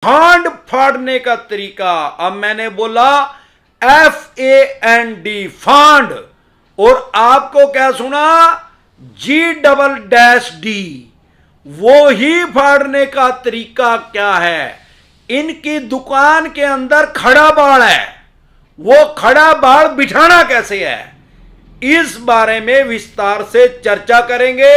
फांड फाड़ने का तरीका। अब मैंने बोला FAND फांड, और आपको क्या सुना? G+D। वो ही फाड़ने का तरीका क्या है? इनकी दुकान के अंदर खड़ा बाड़ है, वो खड़ा बाड़ बिठाना कैसे है, इस बारे में विस्तार से चर्चा करेंगे।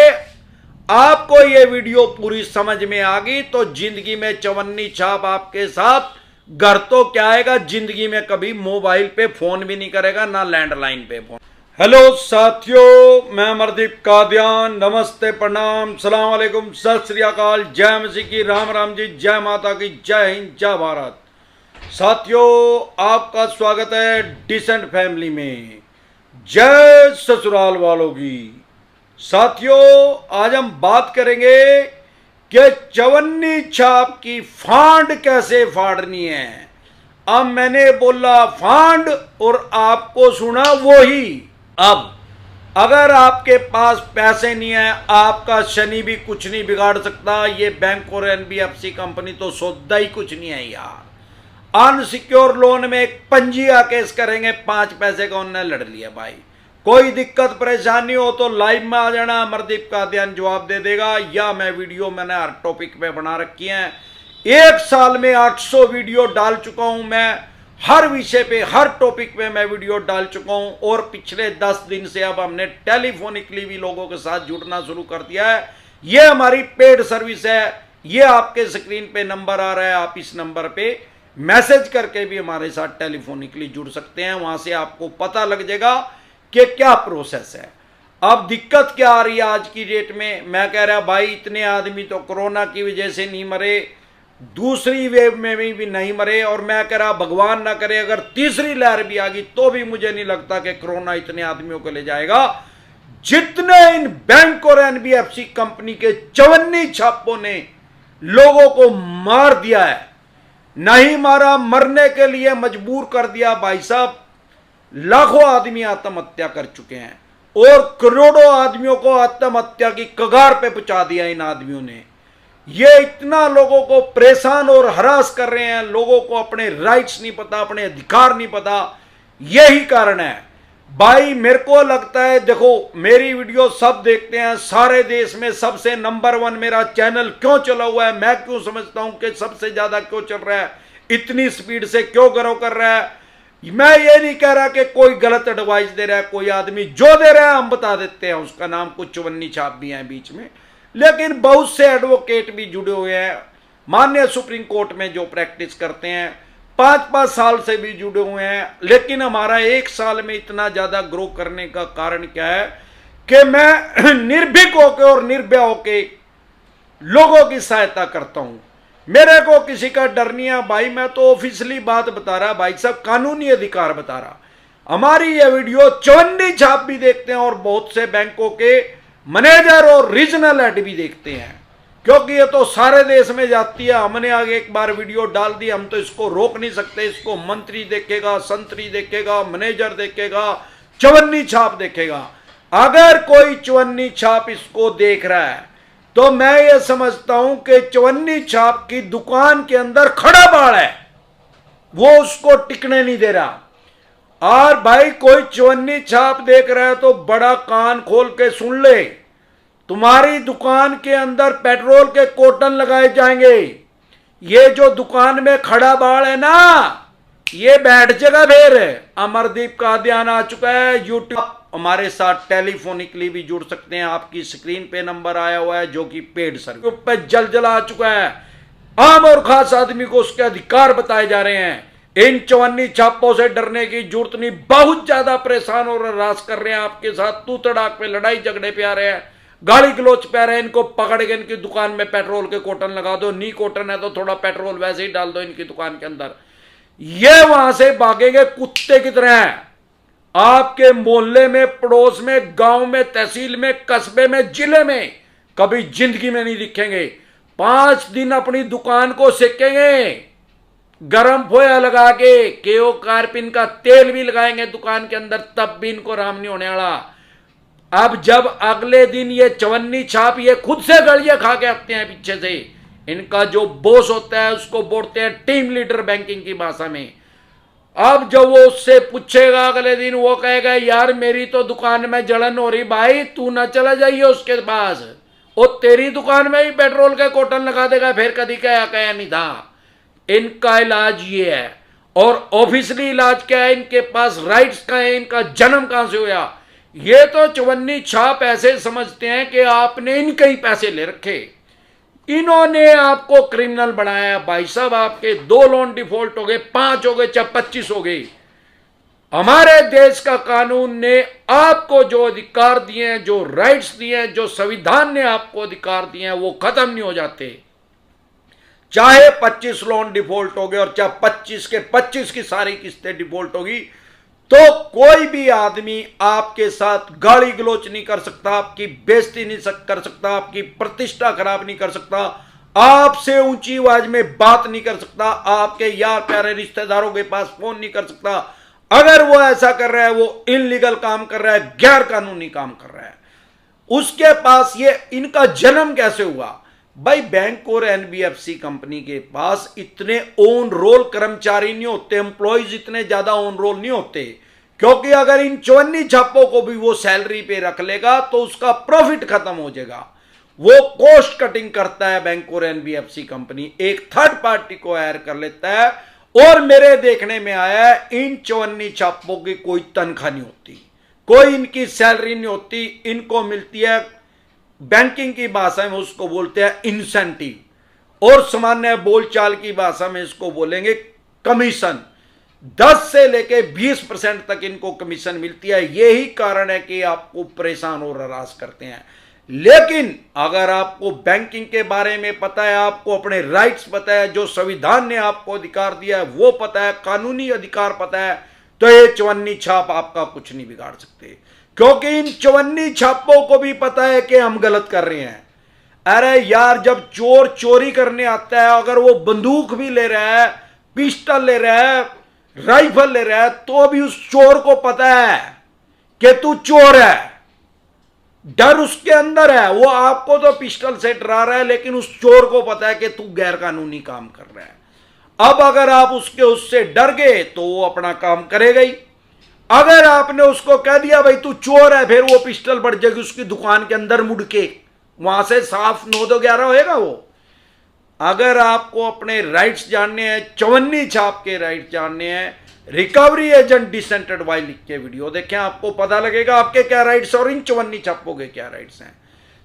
आपको यह वीडियो पूरी समझ में आ गई तो जिंदगी में चवन्नी छाप आपके साथ घर तो क्या आएगा, जिंदगी में कभी मोबाइल पे फोन भी नहीं करेगा, ना लैंडलाइन पे फोन। हेलो साथियों, मैं अमरदीप कादियान। नमस्ते, प्रणाम, सलाम वालेकुम, सत श्री अकाल, जय मसीह की, राम राम जी, जय माता की, जय हिंद, जय भारत। साथियों, आपका स्वागत है डिसेंट फैमिली में। जय ससुराल वालों की। साथियों, आज हम बात करेंगे कि चवन्नी छाप की फांड कैसे फाड़नी है। अब मैंने बोला फांड और आपको सुना वो ही। अब अगर आपके पास पैसे नहीं है, आपका शनि भी कुछ नहीं बिगाड़ सकता। ये बैंक और NBFC कंपनी तो सौदा ही कुछ नहीं है यार। अनसिक्योर लोन में एक पंजिया केस करेंगे, 5 पैसे का उन्होंने लड़ लिया भाई। कोई दिक्कत परेशानी हो तो लाइव में आ जाना, अमरदीप कादियान जवाब दे देगा। या मैं वीडियो मैंने हर टॉपिक पे बना रखी है। 1 साल में 800 वीडियो डाल चुका हूं मैं, हर विषय पे, हर टॉपिक पे मैं वीडियो डाल चुका हूं। और पिछले 10 दिन से अब हमने टेलीफोनिकली भी लोगों के साथ जुड़ना शुरू कर दिया है। ये हमारी पेड सर्विस है। ये आपके स्क्रीन पे नंबर आ रहा है, आप इस नंबर पे मैसेज करके भी हमारे साथ टेलीफोनिकली जुड़ सकते हैं। वहां से आपको पता लग जाएगा कि क्या प्रोसेस है। अब दिक्कत क्या आ रही है आज की डेट में? मैं कह रहा भाई, इतने आदमी तो कोरोना की वजह से नहीं मरे, दूसरी वेव में भी नहीं मरे, और मैं कह रहा भगवान ना करे अगर तीसरी लहर भी आ गई तो भी मुझे नहीं लगता कि कोरोना इतने आदमियों को ले जाएगा जितने इन बैंक और NBFC कंपनी के चवन्नी छापों ने लोगों को मार दिया है। नहीं मारा, मरने के लिए मजबूर कर दिया। भाई साहब, लाखों आदमी आत्महत्या कर चुके हैं और करोड़ों आदमियों को आत्महत्या की कगार पे पहुंचा दिया इन आदमियों ने। ये इतना लोगों को परेशान और हरास कर रहे हैं, लोगों को अपने राइट्स नहीं पता, अपने अधिकार नहीं पता। यही कारण है भाई। मेरे को लगता है, देखो मेरी वीडियो सब देखते हैं, सारे देश में सबसे नंबर 1 मेरा चैनल क्यों चला हुआ है, मैं क्यों समझता हूं कि सबसे ज्यादा क्यों चल रहा है, इतनी स्पीड से क्यों ग्रो कर रहा है। मैं ये नहीं कह रहा कि कोई गलत एडवाइस दे रहा है, कोई आदमी जो दे रहा है हम बता देते हैं, उसका नाम कुछ चवन्नी छाप भी है बीच में। लेकिन बहुत से एडवोकेट भी जुड़े हुए हैं, माननीय सुप्रीम कोर्ट में जो प्रैक्टिस करते हैं, 5-5 साल से भी जुड़े हुए हैं। लेकिन हमारा 1 साल में इतना ज्यादा ग्रो करने का कारण क्या है कि मैं निर्भीक होकर और निर्भय होकर लोगों की सहायता करता हूं। मेरे को किसी का डर नहीं है भाई। मैं तो ऑफिशियली बात बता रहा भाई साहब, कानूनी अधिकार बता रहा। हमारी ये वीडियो चवन्नी छाप भी देखते हैं और बहुत से बैंकों के मैनेजर और रीजनल हेड भी देखते हैं, क्योंकि ये तो सारे देश में जाती है। हमने आगे एक बार वीडियो डाल दी, हम तो इसको रोक नहीं सकते। इसको मंत्री देखेगा, संतरी देखेगा, मैनेजर देखेगा, चवन्नी छाप देखेगा। अगर कोई चवन्नी छाप इसको देख रहा है तो मैं ये समझता हूं कि चवन्नी छाप की दुकान के अंदर खड़ा बाड़ है, वो उसको टिकने नहीं दे रहा। और भाई, कोई चवन्नी छाप देख रहा है तो बड़ा कान खोल के सुन ले, तुम्हारी दुकान के अंदर पेट्रोल के कोटन लगाए जाएंगे। ये जो दुकान में खड़ा बाड़ है ना, ये बैठ जाएगा। फिर अमरदीप कादियान आ चुका है यूट्यूब, हमारे साथ टेलीफोनिकली भी जुड़ सकते हैं। आपकी स्क्रीन पे नंबर आया हुआ है जो कि पेड सर्विस पे जल आ चुका है। आम और खास आदमी को उसके अधिकार बताए जा रहे हैं। इन चवन्नी छापों से डरने की जरूरत नहीं। बहुत ज्यादा परेशान और हरास कर रहे हैं आपके साथ, तू तड़ाक पे लड़ाई झगड़े पे आ रहे हैं, गाली गलोच पे आ रहे हैं। इनको पकड़ के इनकी दुकान में पेट्रोल के कोटन लगा दो। नी कोटन है तो थोड़ा पेट्रोल वैसे ही डाल दो इनकी दुकान के अंदर। ये वहां से भागेंगे कुत्ते की तरह। आपके मोहल्ले में, पड़ोस में, गांव में, तहसील में, कस्बे में, जिले में कभी जिंदगी में नहीं दिखेंगे। 5 दिन अपनी दुकान को सेकेंगे, गरम फोया लगा के, केओ कार्पिन का तेल भी लगाएंगे दुकान के अंदर, तब भी इनको राम नहीं होने वाला। अब जब अगले दिन ये चवन्नी छाप ये खुद से गलियां खा के आते हैं पीछे से, इनका जो बॉस होता है उसको बोलते हैं टीम लीडर बैंकिंग की भाषा में। अब जब वो उससे पूछेगा अगले दिन, वो कहेगा यार मेरी तो दुकान में जलन हो रही भाई, तू ना चला जाइए उसके पास, वो तेरी दुकान में ही पेट्रोल के कोटन लगा देगा, फिर कभी कया नहीं था। इनका इलाज ये है। और ऑफिशियली इलाज क्या है, इनके पास राइट्स का है, इनका जन्म कहां से हुआ। ये तो चवन्नी छाप ऐसे समझते हैं कि आपने इनके ही पैसे ले रखे, इन्होंने आपको क्रिमिनल बनाया। भाई साहब आपके 2 लोन डिफॉल्ट हो गए, 5 हो गए, चाहे 25 हो गए, हमारे देश का कानून ने आपको जो अधिकार दिए हैं, जो राइट्स दिए हैं, जो संविधान ने आपको अधिकार दिए हैं, वो खत्म नहीं हो जाते। चाहे 25 लोन डिफॉल्ट हो गए और चाहे 25 के 25 की सारी किस्तें डिफॉल्ट होगी, तो कोई भी आदमी आपके साथ गाली गलोच नहीं कर सकता, आपकी बेइज्जती नहीं कर सकता, आपकी प्रतिष्ठा खराब नहीं कर सकता, आपसे ऊंची आवाज में बात नहीं कर सकता, आपके यार प्यारे रिश्तेदारों के पास फोन नहीं कर सकता। अगर वो ऐसा कर रहा है, वो इनलीगल काम कर रहा है, गैर कानूनी काम कर रहा है। उसके पास ये इनका जन्म कैसे हुआ भाई? बैंक और एनबीएफसी कंपनी के पास इतने ओन रोल कर्मचारी नहीं होते, एम्प्लॉइज इतने ज्यादा ओन रोल नहीं होते, क्योंकि अगर इन चवन्नी छापों को भी वो सैलरी पे रख लेगा तो उसका प्रॉफिट खत्म हो जाएगा। वो कॉस्ट कटिंग करता है बैंक और एनबीएफसी कंपनी, एक थर्ड पार्टी को हायर कर लेता है। और मेरे देखने में आया है इन चवन्नी छापों की कोई तनख्वाह नहीं होती, कोई इनकी सैलरी नहीं होती, इनको मिलती है बैंकिंग की भाषा में उसको बोलते हैं इंसेंटिव, और सामान्य बोलचाल की भाषा में इसको बोलेंगे कमीशन। 10 से लेके 20% तक इनको कमीशन मिलती है। यही कारण है कि आपको परेशान और हरास करते हैं। लेकिन अगर आपको बैंकिंग के बारे में पता है, आपको अपने राइट्स पता है, जो संविधान ने आपको अधिकार दिया है वो पता है, कानूनी अधिकार पता है, तो ये चवन्नी छाप आपका कुछ नहीं बिगाड़ सकते, क्योंकि इन चवन्नी छापों को भी पता है कि हम गलत कर रहे हैं। अरे यार, जब चोर चोरी करने आता है, अगर वो बंदूक भी ले रहा है, पिस्टल ले रहा है, राइफल ले रहा है, तो भी उस चोर को पता है कि तू चोर है, डर उसके अंदर है। वो आपको तो पिस्टल से डरा रहा है, लेकिन उस चोर को पता है कि तू गैर कानूनी काम कर रहा है। अब अगर आप उससे डर गए तो वो अपना काम करेगा ही। अगर आपने उसको कह दिया भाई तू चोर है, फिर वो पिस्टल बढ़ जाएगी उसकी दुकान के अंदर मुड़ के, वहां से साफ 9-2-11 होएगा वो। अगर आपको अपने राइट्स जानने हैं, चवन्नी छाप के राइट्स जानने हैं, रिकवरी एजेंट डिसेंट एडवाइस लिख के वीडियो देखें, आपको पता लगेगा आपके क्या राइट्स और इन चवन्नी छापों के क्या राइट्स हैं।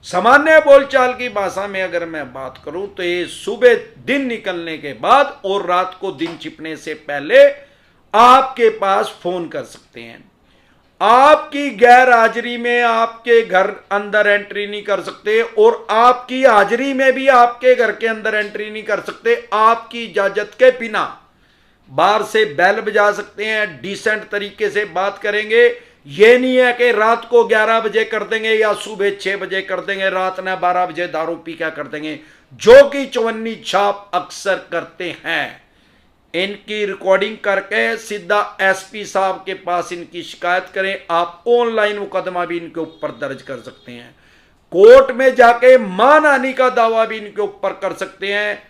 सामान्य बोलचाल की भाषा में अगर मैं बात करूं तो ये सुबह दिन निकलने के बाद और रात को दिन छिपने से पहले आपके पास फोन कर सकते हैं। आपकी गैर हाजिरी में आपके घर अंदर एंट्री नहीं कर सकते, और आपकी हाजिरी में भी आपके घर के अंदर एंट्री नहीं कर सकते आपकी इजाजत के बिना। बाहर से बेल बजा सकते हैं, डिसेंट तरीके से बात करेंगे। ये नहीं है कि रात को 11 बजे कर देंगे या सुबह 6 बजे कर देंगे, रात ने 12 बजे दारू पी क्या कर देंगे, जो कि चवन्नी छाप अक्सर करते हैं। इनकी रिकॉर्डिंग करके सीधा एसपी साहब के पास इनकी शिकायत करें। आप ऑनलाइन मुकदमा भी इनके ऊपर दर्ज कर सकते हैं, कोर्ट में जाके मानहानि का दावा भी इनके ऊपर कर सकते हैं,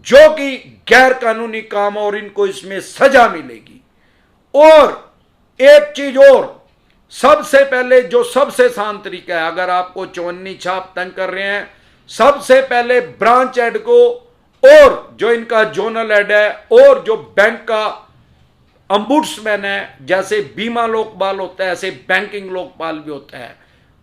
जो कि गैर कानूनी काम, और इनको इसमें सजा मिलेगी। और एक चीज और, सबसे पहले जो सबसे आसान तरीका है, अगर आपको चवन्नी छाप तंग कर रहे हैं, सबसे पहले ब्रांच हेड को, और जो इनका जोनल हेड है, और जो बैंक का अंबुड्समैन है, जैसे बीमा लोकपाल होता है ऐसे बैंकिंग लोकपाल भी होता है,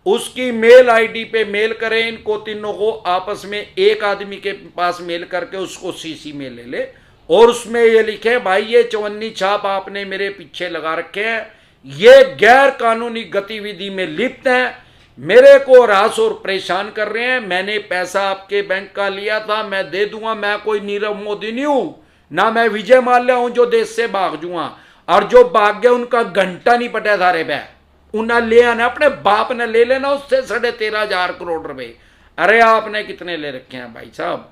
उसकी मेल आईडी पे मेल करें। इनको तीनों को आपस में एक आदमी के पास मेल करके उसको सीसी में ले ले, और उसमें ये लिखे भाई ये चवन्नी छाप आपने मेरे पीछे लगा रखे हैं, ये गैर कानूनी गतिविधि में लिप्त हैं, मेरे को हरास और परेशान कर रहे हैं, मैंने पैसा आपके बैंक का लिया था, मैं दे दूंगा, मैं कोई नीरव मोदी नहीं हूं, ना मैं विजय माल्या हूं जो देश से भाग जूंगा, और जो भाग गया उनका घंटा नहीं पटा था रे बे, उन्हें ले आना, अपने बाप ने ले लेना उससे 13,500 करोड़ रुपए। अरे आपने कितने ले रखे हैं भाई साहब?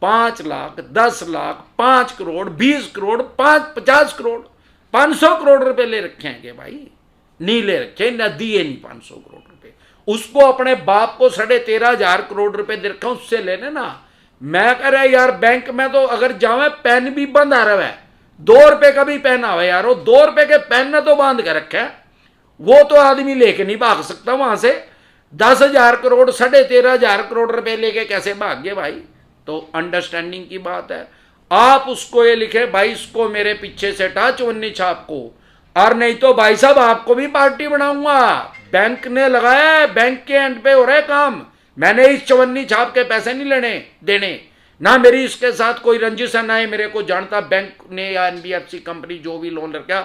5 लाख, 10 लाख, 5 करोड़, 20 करोड़, 50 करोड़, 500 करोड़ रुपए ले रखे हैं कि भाई? नहीं ले रखे, न दिए नहीं 500 करोड़ रुपए। उसको अपने बाप को 13,500 करोड़ रुपए दे रखा, उससे लेने ना, मैं कह रहा यार बैंक में तो अगर जावे पेन भी बंद आ रहा है, 2 रुपए का भी पेन आवे यार, वो 2 रुपए के पेन ने तो बांध के रखा है, वो तो आदमी लेके नहीं भाग सकता वहां से। 10,000 करोड़ 13,500 करोड़ रुपए लेके कैसे भाग गए भाई? तो अंडरस्टैंडिंग की बात है। आप उसको ये लिखे भाई इसको मेरे पीछे से हटा चवन्नी छाप को, और नहीं तो भाई साहब आपको भी पार्टी बनाऊंगा। बैंक ने लगाया है, बैंक के एंड पे हो रहा है काम। मैंने इस चवन्नी छाप के पैसे नहीं लेने देने, ना मेरी इसके साथ कोई रंजिश है, ना ही मेरे को जानता बैंक ने या एनबीएफसी कंपनी जो भी लोन रखा।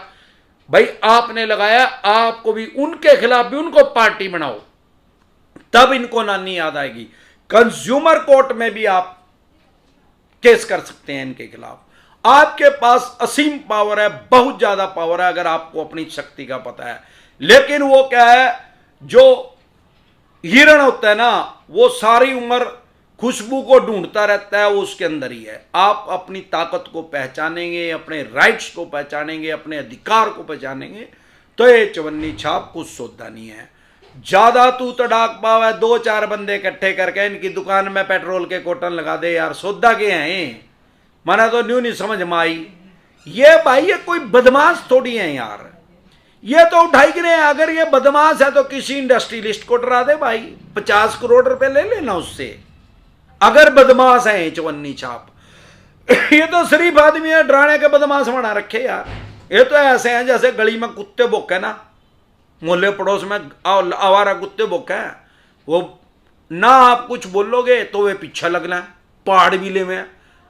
भाई आपने लगाया, आपको भी उनके खिलाफ भी उनको पार्टी बनाओ, तब इनको नानी याद आएगी। कंज्यूमर कोर्ट में भी आप केस कर सकते हैं इनके खिलाफ। आपके पास असीम पावर है, बहुत ज्यादा पावर है, अगर आपको अपनी शक्ति का पता है। लेकिन वो क्या है, जो हिरण होता है ना, वो सारी उम्र खुशबू को ढूंढता रहता है, वो उसके अंदर ही है। आप अपनी ताकत को पहचानेंगे, अपने राइट्स को पहचानेंगे, अपने अधिकार को पहचानेंगे, तो ये चवन्नी छाप कुछ सौदा नहीं है। ज्यादा तू तड़ाक पाव है, 2-4 बंदे इकट्ठे करके इनकी दुकान में पेट्रोल के कोटन लगा दे यार, सौदा के हैं? मना तो न्यू नहीं समझ में आई। ये भाई ये कोई बदमाश थोड़ी है यार, ये तो उठाई गिरे। अगर ये बदमाश है तो किसी इंडस्ट्रियलिस्ट को डरा दे भाई, 50 करोड़ रुपए ले लेना उससे, अगर बदमाश है चवन्नी छाप। ये तो सिर्फ आदमी है डराने के बदमाश बना रखे यार। ये तो ऐसे हैं जैसे गली में कुत्ते भौंके ना, मोहल्ले पड़ोस में आवारा कुत्ते भौंके हैं, वो ना आप कुछ बोलोगे तो वे पीछे लगना है, पहाड़ भी ले में।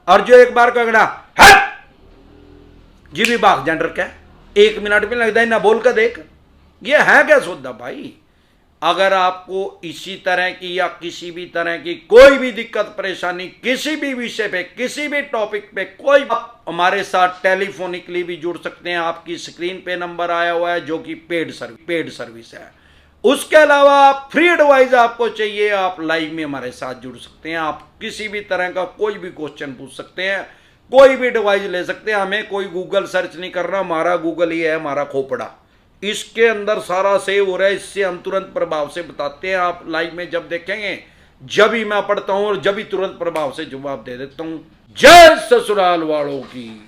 और जो एक बार कहना है जी भी भाग जान रखा है, 1 मिनट में लगता है ना बोल कर देख, ये है क्या सौदा भाई? अगर आपको इसी तरह की या किसी भी तरह की कोई भी दिक्कत परेशानी, किसी भी विषय पे, किसी भी टॉपिक पे, कोई आप हमारे साथ टेलीफोनिकली भी जुड़ सकते हैं। आपकी स्क्रीन पे नंबर आया हुआ है जो कि पेड सर्विस है। उसके अलावा आप फ्री एडवाइस आपको चाहिए, आप लाइव में हमारे साथ जुड़ सकते हैं। आप किसी भी तरह का कोई भी क्वेश्चन पूछ सकते हैं, कोई भी एडवाइस ले सकते हैं। हमें कोई गूगल सर्च नहीं करना, हमारा गूगल ही है हमारा खोपड़ा, इसके अंदर सारा सेव हो रहा है, इससे हम तुरंत प्रभाव से बताते हैं। आप लाइव में जब देखेंगे, जब ही मैं पढ़ता हूं और जब ही तुरंत प्रभाव से जवाब दे देता हूं। जय ससुराल वालों की।